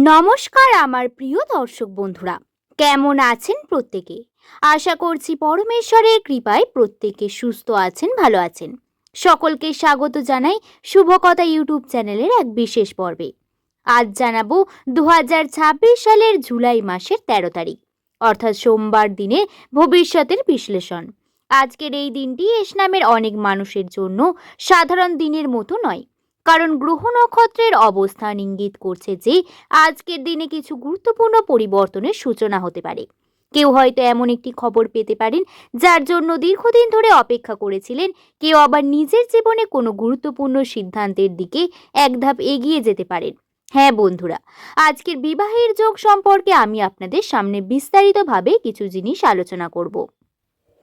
নমস্কার আমার প্রিয় দর্শক বন্ধুরা, কেমন আছেন প্রত্যেকে? আশা করছি পরমেশ্বরের কৃপায় প্রত্যেকে সুস্থ আছেন, ভালো আছেন। সকলকে স্বাগত জানাই শুভকথা ইউটিউব চ্যানেলের এক বিশেষ পর্বে। আজ জানাবো 2026 সালের জুলাই মাসের 13 তারিখ অর্থাৎ সোমবার দিনে ভবিষ্যতের বিশ্লেষণ। আজকের এই দিনটি এস নামের অনেক মানুষের জন্য সাধারণ দিনের মতো নয়, কারণ গ্রহ নক্ষত্রের অবস্থান ইঙ্গিত করছে যে আজকের দিনে কিছু গুরুত্বপূর্ণ পরিবর্তনের সূচনা হতে পারে। কেউ হয়তো এমন একটি খবর পেতে পারেন যার জন্য দীর্ঘদিন ধরে অপেক্ষা করেছিলেন, কেউ আবার নিজের জীবনে কোনো গুরুত্বপূর্ণ সিদ্ধান্তের দিকে এক ধাপ এগিয়ে যেতে পারেন। হ্যাঁ বন্ধুরা, আজকের বিবাহের যোগ সম্পর্কে আমি আপনাদের সামনে বিস্তারিতভাবে কিছু জিনিস আলোচনা করব।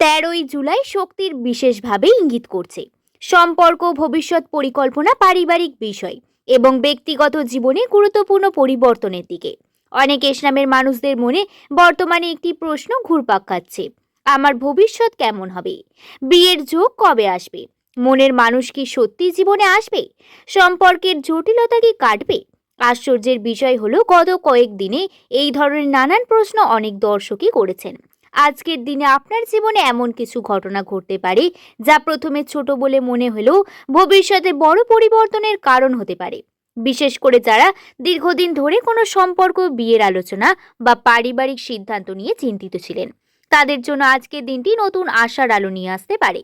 13ই জুলাই শক্তির বিশেষভাবে ইঙ্গিত করছে সম্পর্ক, ভবিষ্যৎ পরিকল্পনা, পারিবারিক বিষয় এবং ব্যক্তিগত জীবনে গুরুত্বপূর্ণ পরিবর্তনের দিকে। অনেক এস নামের মানুষদের মনে বর্তমানে একটি প্রশ্ন ঘুরপাক খাচ্ছে: আমার ভবিষ্যৎ কেমন হবে? বিয়ের যোগ কবে আসবে? মনের মানুষ কি সত্যি জীবনে আসবে? সম্পর্কের জটিলতা কি কাটবে? আশ্চর্যের বিষয় হলো, গত কয়েকদিনে এই ধরনের নানান প্রশ্ন অনেক দর্শকই করেছেন। আজকের দিনে আপনার জীবনে এমন কিছু ঘটনা ঘটতে পারে যা প্রথমে ছোট বলে মনে হলেও ভবিষ্যতে বড় পরিবর্তনের কারণ হতে পারে। বিশেষ করে যারা দীর্ঘদিন ধরে কোনো সম্পর্ক, বিয়ের আলোচনা বা পারিবারিক সিদ্ধান্ত নিয়ে চিন্তিত ছিলেন, তাদের জন্য আজকের দিনটি নতুন আশার আলো নিয়ে আসতে পারে।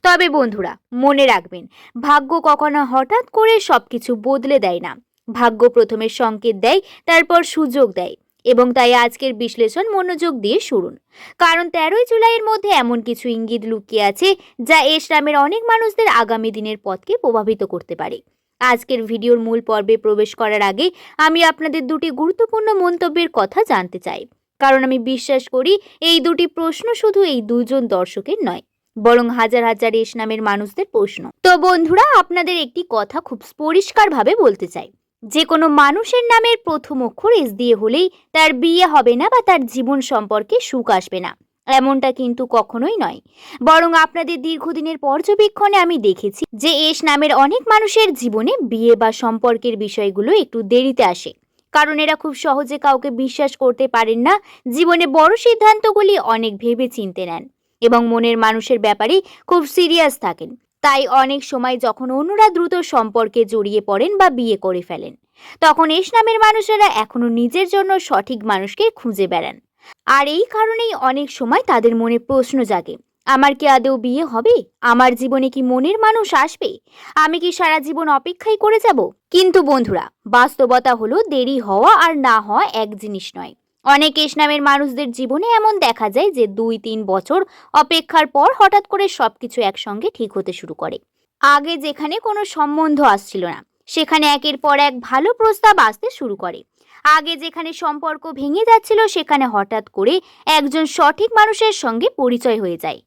তবে বন্ধুরা, মনে রাখবেন, ভাগ্য কখনো হঠাৎ করে সবকিছু বদলে দেয় না। ভাগ্য প্রথমে সংকেত দেয়, তারপর সুযোগ দেয়, এবং তাই আজকের বিশ্লেষণ মনোযোগ দিয়ে শুনুন, কারণ 13ই জুলাইয়ের মধ্যে এমন কিছু ইঙ্গিত লুকিয়ে আছে যা এস নামের অনেক মানুষদের আগামী দিনের পথকে প্রভাবিত করতে পারে। আজকের ভিডিওর মূল পর্বে প্রবেশ করার আগে আমি আপনাদের দুটি গুরুত্বপূর্ণ মন্তব্যের কথা জানতে চাই, কারণ আমি বিশ্বাস করি এই দুটি প্রশ্ন শুধু এই দুজন দর্শকের নয়, বরং হাজার হাজার এস নামের মানুষদের প্রশ্ন। তো বন্ধুরা, আপনাদের একটি কথা খুব পরিষ্কারভাবে বলতে চাই: যে কোনো মানুষের নামের প্রথম অক্ষর এস দিয়ে হলেই তার বিয়ে হবে না বা তার জীবন সম্পর্কে সুখ আসবে না, এমনটা কিন্তু কখনোই নয়। বরং আপনাদের দীর্ঘদিনের পর্যবেক্ষণে আমি দেখেছি যে এস নামের অনেক মানুষের জীবনে বিয়ে বা সম্পর্কের বিষয়গুলো একটু দেরিতে আসে, কারণ এরা খুব সহজে কাউকে বিশ্বাস করতে পারেন না। জীবনে বড় সিদ্ধান্তগুলি অনেক ভেবে চিনতে নেন এবং মনের মানুষের ব্যাপারে খুব সিরিয়াস থাকেন। তাই অনেক সময় যখন অন্যরা দ্রুত সম্পর্কে জড়িয়ে পড়েন বা বিয়ে করে ফেলেন, তখন এস নামের মানুষেরা এখনো নিজের জন্য সঠিক মানুষকে খুঁজে বেড়ান। আর এই কারণেই অনেক সময় তাদের মনে প্রশ্ন জাগে: আমার কি আদৌ বিয়ে হবে? আমার জীবনে কি মনের মানুষ আসবে? আমি কি সারা জীবন অপেক্ষাই করে যাব? কিন্তু বন্ধুরা, বাস্তবতা হলো, দেরি হওয়া আর না হওয়া এক জিনিস নয়। অনেক এস নামের মানুষদের জীবনে এমন দেখা যায় যে 2-3 বছর অপেক্ষার পর হঠাৎ করে সবকিছু একসঙ্গে ঠিক হতে শুরু করে। আগে যেখানে কোনো সম্বন্ধ আসছিল না, সেখানে একের পর এক ভালো প্রস্তাব আসতে শুরু করে। আগে যেখানে সম্পর্ক ভেঙে যাচ্ছিল, সেখানে হঠাৎ করে একজন সঠিক মানুষের সঙ্গে পরিচয় হয়ে যায়।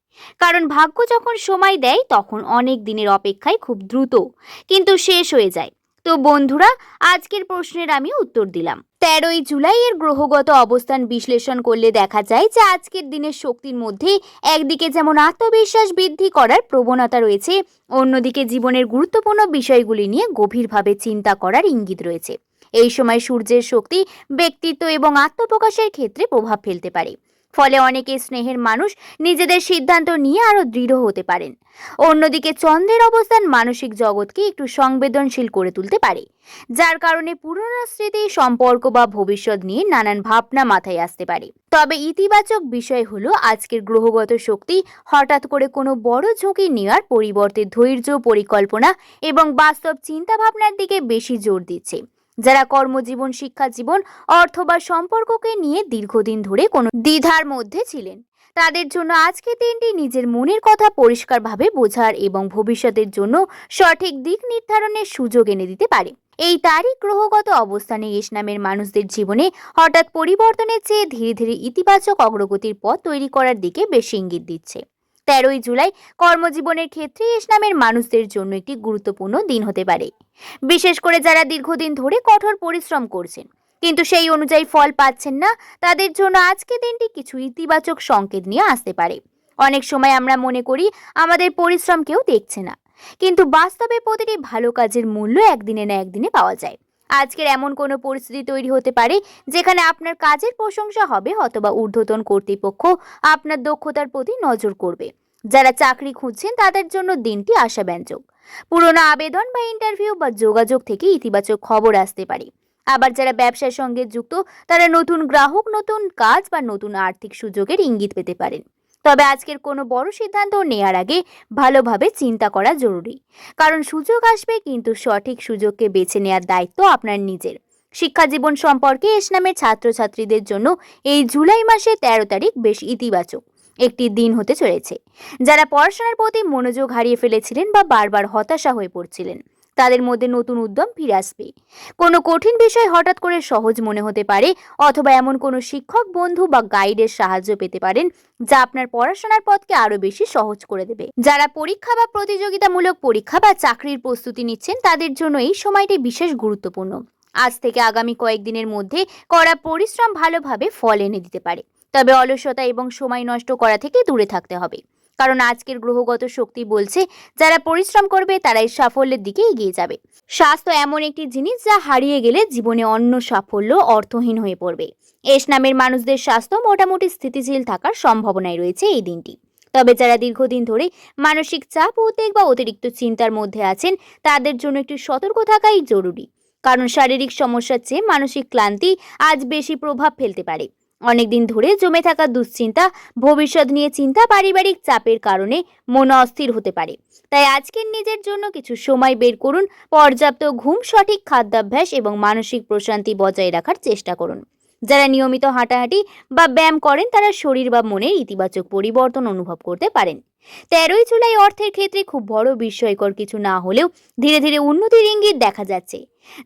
কারণ ভাগ্য যখন সময় দেয়, তখন অনেক দিনের অপেক্ষায় খুব দ্রুত কিন্তু শেষ হয়ে যায়। তো বন্ধুরা, আজকের প্রশ্নের আমি উত্তর দিলাম। 13ই জুলাই এর গ্রহগত অবস্থান বিশ্লেষণ করলে দেখা যায় যে আজকের দিনের শক্তির মধ্যে একদিকে যেমন আত্মবিশ্বাস বৃদ্ধি করার প্রবণতা রয়েছে, অন্যদিকে জীবনের গুরুত্বপূর্ণ বিষয়গুলি নিয়ে গভীরভাবে চিন্তা করার ইঙ্গিত রয়েছে। এই সময় সূর্যের শক্তি ব্যক্তিত্ব এবং আত্মপ্রকাশের ক্ষেত্রে প্রভাব ফেলতে পারে, ফলে অনেকে স্নেহের মানুষ নিজেদের সিদ্ধান্ত নিয়ে আরো দৃঢ় হতে পারেন। অন্যদিকে চন্দ্রের অবস্থান মানসিক জগৎকে একটু সংবেদনশীল করে তুলতে পারে, যার কারণে পুরনো স্মৃতি, সম্পর্ক বা ভবিষ্যৎ নিয়ে নানান ভাবনা মাথায় আসতে পারে। তবে ইতিবাচক বিষয় হলো, আজকের গ্রহগত শক্তি হঠাৎ করে কোনো বড় ঝুঁকি নেওয়ার পরিবর্তে ধৈর্য, পরিকল্পনা এবং বাস্তব চিন্তা ভাবনার দিকে বেশি জোর দিচ্ছে। যারা কর্মজীবন, শিক্ষা জীবন, অর্থ বা সম্পর্ককে নিয়ে দীর্ঘদিন ধরে কোনো দ্বিধার মধ্যে ছিলেন, তাদের জন্য আজকে দিনটি নিজের মনের কথা পরিষ্কারভাবে বোঝার এবং ভবিষ্যতের জন্য সঠিক দিক নির্ধারণের সুযোগ এনে দিতে পারে। এই তারিখ গ্রহগত অবস্থানে এস নামের মানুষদের জীবনে হঠাৎ পরিবর্তনের চেয়ে ধীরে ধীরে ইতিবাচক অগ্রগতির পথ তৈরি করার দিকে বেশি ইঙ্গিত দিচ্ছে। 13ই জুলাই কর্মজীবনের ক্ষেত্রে এস নামের মানুষদের জন্য একটি গুরুত্বপূর্ণ দিন হতে পারে, বিশেষ করে যারা দীর্ঘদিন ধরে কঠোর পরিশ্রম করছেন কিন্তু সেই অনুযায়ী ফল পাচ্ছেন না, তাদের জন্য আজকে দিনটি কিছু ইতিবাচক সংকেত নিয়ে আসতে পারে। অনেক সময় আমরা মনে করি আমাদের পরিশ্রম কেউ দেখছে না, কিন্তু বাস্তবে প্রতিটি ভালো কাজের মূল্য একদিনে না একদিনে পাওয়া যায়। আজকের এমন কোনো পরিস্থিতি তৈরি হতে পারে যেখানে আপনার কাজের প্রশংসা হবে অথবা ঊর্ধ্বতন কর্তৃপক্ষ আপনার দক্ষতার প্রতি নজর করবে। যারা চাকরি খুঁজছেন তাদের জন্য দিনটি আশাব্যঞ্জক। পুরনো আবেদন বা ইন্টারভিউ বা যোগাযোগ থেকে ইতিবাচক খবর আসতে পারে। আবার যারা ব্যবসার সঙ্গে যুক্ত তারা নতুন গ্রাহক, নতুন কাজ বা নতুন আর্থিক সুযোগের ইঙ্গিত পেতে পারেন। তবে আজকের কোনো বড় সিদ্ধান্ত নেওয়ার আগে ভালোভাবে চিন্তা করা জরুরি, কারণ সুযোগ আসবে, কিন্তু সঠিক সুযোগকে বেছে নেওয়ার দায়িত্ব আপনার নিজের। শিক্ষা জীবন সম্পর্কে এস নামের ছাত্রছাত্রীদের জন্য এই জুলাই মাসে 13 তারিখ বেশ ইতিবাচক একটি দিন হতে চলেছে। যারা পড়াশোনার প্রতি মনোযোগ হারিয়ে ফেলেছিলেন বা বারবার হতাশা হয়ে পড়ছিলেন, তাদের মধ্যে নতুন উদ্যম ফিরে আসবে। কোনো কঠিন বিষয় হঠাৎ করে সহজ মনে হতে পারে, অথবা এমন কোনো শিক্ষক, বন্ধু বা গাইডের সাহায্য পেতে পারেন যা আপনার পড়াশোনার পথকে আরো বেশি সহজ করে দেবে। যারা পরীক্ষা বা প্রতিযোগিতামূলক পরীক্ষা বা চাকরির প্রস্তুতি নিচ্ছেন তাদের জন্য এই সময়টি বিশেষ গুরুত্বপূর্ণ। আজ থেকে আগামী কয়েকদিনের মধ্যে কড়া পরিশ্রম ভালোভাবে ফল এনে দিতে পারে। তবে অলসতা এবং সময় নষ্ট করা থেকে দূরে থাকতে হবে, কারণ আজকের গ্রহগত শক্তি বলছে যারা পরিশ্রম করবে তারাই সাফল্যের দিকে এগিয়ে যাবে। স্বাস্থ্য এমন একটি জিনিস যা হারিয়ে গেলে জীবনে অন্য সাফল্য অর্থহীন হয়ে পড়বে। এস নামের মানুষদের স্বাস্থ্য মোটামুটি স্থিতিশীল থাকার সম্ভাবনাই রয়েছে এই দিনটি। তবে যারা দীর্ঘদিন ধরে মানসিক চাপ, উদ্বেগ বা অতিরিক্ত চিন্তার মধ্যে আছেন তাদের জন্য একটু সতর্ক থাকাই জরুরি, কারণ শারীরিক সমস্যার চেয়ে মানসিক ক্লান্তি আজ বেশি প্রভাব ফেলতে পারে। অনেকদিন ধরে জমে থাকা দুশ্চিন্তা, ভবিষ্যৎ নিয়ে চিন্তা, পারিবারিক চাপের কারণে মন অস্থির হতে পারে। তাই আজকের নিজের জন্য কিছু সময় বের করুন। পর্যাপ্ত ঘুম, সঠিক খাদ্যাভ্যাস এবং মানসিক প্রশান্তি বজায় রাখার চেষ্টা করুন। যারা নিয়মিত হাঁটাহাঁটি বা ব্যায়াম করেন তারা শরীর বা মনের ইতিবাচক পরিবর্তন অনুভব করতে পারেন। 13ই জুলাই অর্থের ক্ষেত্রে খুব বড় বিস্ময়কর কিছু না হলেও ধীরে ধীরে উন্নতির ইঙ্গিত দেখা যাচ্ছে।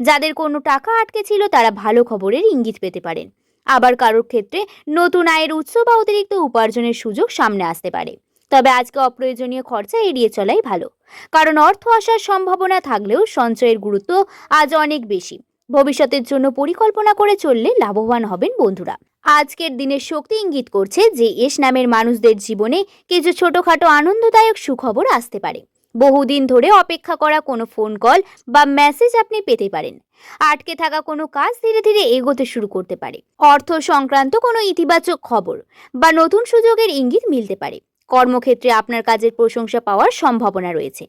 যাদের কোনো টাকা আটকে ছিল তারা ভালো খবরের ইঙ্গিত পেতে পারেন। আবার কারোর ক্ষেত্রে নতুন আয়ের উৎস বা অতিরিক্ত উপার্জনের সুযোগ সামনে আসতে পারে। তবে আজকে অপ্রয়োজনীয় খরচা এড়িয়ে চলাই ভালো, কারণ অর্থ আসার সম্ভাবনা থাকলেও সঞ্চয়ের গুরুত্ব আজ অনেক বেশি। ভবিষ্যতের জন্য পরিকল্পনা করে চললে লাভবান হবেন বন্ধুরা। আজকের দিনের শক্তি ইঙ্গিত করছে যে এস নামের মানুষদের জীবনে কিছু ছোটখাটো আনন্দদায়ক সুখবর আসতে পারে। বহুদিন ধরে অপেক্ষা করা কোনো ফোন কল বা মেসেজ আপনি পেতে পারেন। আটকে থাকা কোনো কাজ ধীরে ধীরে এগোতে শুরু করতে পারে। অর্থ সংক্রান্ত কোনো ইতিবাচক খবর বা নতুন সুযোগের ইঙ্গিত মিলতে পারে। কর্মক্ষেত্রে আপনার কাজের প্রশংসা পাওয়ার সম্ভাবনা রয়েছে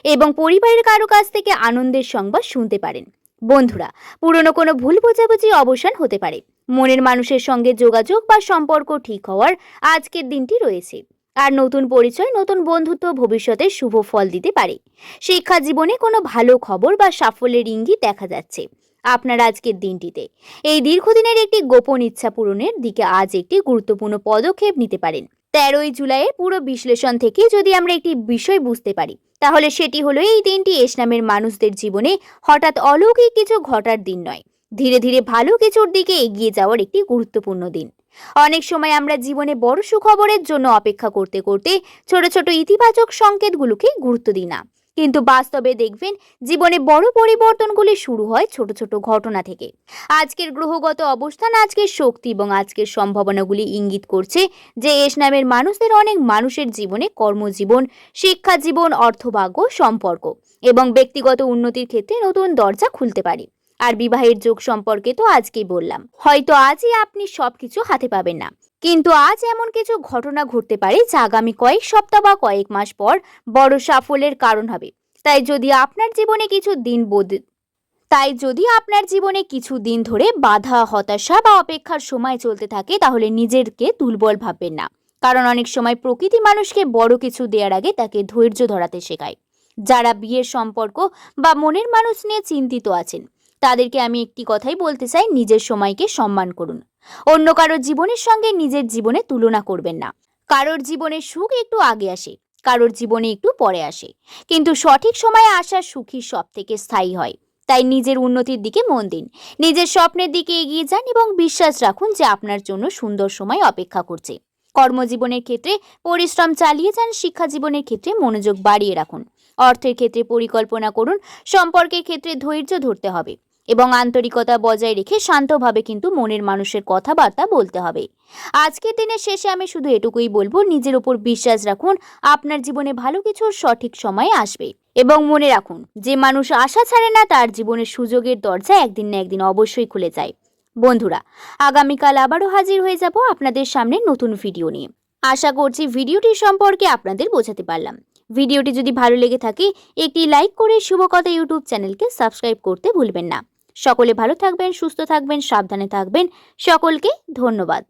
এবং পরিবারের কারো কাছ থেকে আনন্দের সংবাদ শুনতে পারেন। বন্ধুরা, পুরনো কোনো ভুল বোঝাবুঝি অবসান হতে পারে। মনের মানুষের সঙ্গে যোগাযোগ বা সম্পর্ক ঠিক হওয়ার আজকের দিনটি রয়েছে। আর নতুন পরিচয়, নতুন বন্ধুত্ব ভবিষ্যতে শুভ ফল দিতে পারে। শিক্ষা জীবনে কোনো ভালো খবর বা সাফল্যের ইঙ্গিত দেখা যাচ্ছে আপনার আজকের দিনটিতে। এই দীর্ঘদিনের একটি গোপন ইচ্ছা পূরণের দিকে আজ একটি গুরুত্বপূর্ণ পদক্ষেপ নিতে পারেন। 13ই জুলাইয়ের পুরো বিশ্লেষণ থেকে যদি আমরা একটি বিষয় বুঝতে পারি, তাহলে সেটি হলো এই দিনটি এস নামের মানুষদের জীবনে হঠাৎ অলৌকিক কিছু ঘটার দিন নয়, ধীরে ধীরে ভালো কিছুর দিকে এগিয়ে যাওয়ার একটি গুরুত্বপূর্ণ দিন। অনেক সময় আমরা জীবনে বড় সুখবরের জন্য অপেক্ষা করতে করতে ছোট ছোট ইতিবাচক সংকেতগুলোকে গুরুত্ব দিই না, কিন্তু বাস্তবে দেখবেন জীবনে বড় পরিবর্তনগুলি শুরু হয় ছোট ছোট ঘটনা থেকে। আজকের গ্রহগত অবস্থান, আজকের শক্তি এবং আজকের সম্ভাবনাগুলি ইঙ্গিত করছে যে এস নামের মানুষদের অনেক মানুষের জীবনে কর্মজীবন, শিক্ষা জীবন, অর্থভাগ্য, সম্পর্ক এবং ব্যক্তিগত উন্নতির ক্ষেত্রে নতুন দরজা খুলতে পারে। আর বিবাহের যোগ সম্পর্কে তো আজকেই বললাম। হয়তো আজই আপনি সবকিছু হাতে পাবেন না, কিন্তু আজ এমন কিছু ঘটনা ঘটতে পারে যা আগামী কয়েক সপ্তাহ বা কয়েক মাস পর বড় সাফল্যের কারণ হবে। তাই যদি আপনার জীবনে কিছু দিন ধরে বাধা, হতাশা বা অপেক্ষার সময় চলতে থাকে, তাহলে নিজেকে দুর্বল ভাববেন না, কারণ অনেক সময় প্রকৃতি মানুষকে বড় কিছু দেওয়ার আগে তাকে ধৈর্য ধরাতে শেখায়। যারা বিয়ের সম্পর্ক বা মনের মানুষ নিয়ে চিন্তিত আছেন তাদেরকে আমি একটি কথাই বলতে চাই, নিজের সময়কে সম্মান করুন। অন্য কারোর জীবনের সঙ্গে নিজের জীবনে তুলনা করবেন না। কারোর জীবনে সুখ একটু আগে আসে, কারোর জীবনে একটু পরে আসে, কিন্তু সঠিক সময়ে আসা সুখই সব থেকে স্থায়ী হয়। তাই নিজের উন্নতির দিকে মন দিন, নিজের স্বপ্নের দিকে এগিয়ে যান এবং বিশ্বাস রাখুন যে আপনার জন্য সুন্দর সময় অপেক্ষা করছে। কর্মজীবনের ক্ষেত্রে পরিশ্রম চালিয়ে যান, শিক্ষা জীবনের ক্ষেত্রে মনোযোগ বাড়িয়ে রাখুন, অর্থের ক্ষেত্রে পরিকল্পনা করুন, সম্পর্কের ক্ষেত্রে ধৈর্য ধরতে হবে এবং আন্তরিকতা বজায় রেখে শান্তভাবে কিন্তু মনের মানুষের কথাবার্তা বলতে হবে। আজকের দিনের শেষে আমি শুধু এটুকুই বলবো, নিজের উপর বিশ্বাস রাখুন, আপনার জীবনে ভালো কিছুর সঠিক সময় আসবে। এবং মনে রাখুন, যে মানুষ আশা ছাড়ে না তার জীবনের সুযোগের দরজা একদিন না একদিন অবশ্যই খুলে যায়। বন্ধুরা, আগামীকাল আবারও হাজির হয়ে যাব আপনাদের সামনে নতুন ভিডিও নিয়ে। আশা করছি ভিডিওটি সম্পর্কে আপনাদের বোঝাতে পারলাম। ভিডিওটি যদি ভালো লেগে থাকে একটি লাইক করে শুভকথা ইউটিউব চ্যানেলকে সাবস্ক্রাইব করতে ভুলবেন না। সকলে ভালো থাকবেন, সুস্থ থাকবেন, সাবধানে থাকবেন। সকলকে ধন্যবাদ।